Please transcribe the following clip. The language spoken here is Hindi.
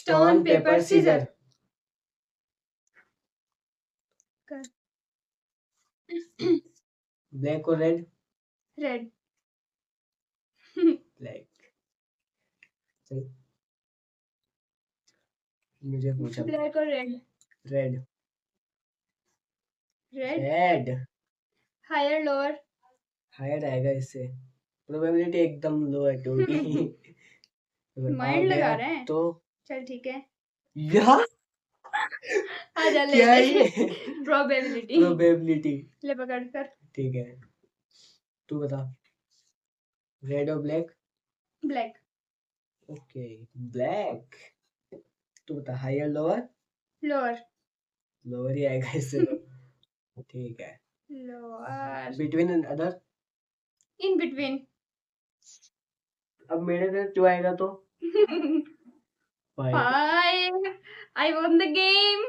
Stone paper scissor. ब्लैक और रेड। रेड। ब्लैक। चल मुझे पूछा। ब्लैक और red. Red. Red. Red. Higher lower. Higher आएगा इससे, प्रोबेबिलिटी एकदम लो है टूटी। माइंड लगा रहे हैं। तो चल ठीक है। यार आजा ले क्या ले। ये प्रोबेबिलिटी। प्रोबेबिलिटी। ले पकड़ कर। ठीक है तू बता। रेड और ब्लैक। ब्लैक। Okay black. तू बता हायर लोअर। लोअर। लोअर ही आएगा इससे तो। ठीक है। Lower. Between and other. In between. अब मेरे से जो आएगा तो 5। I won the game.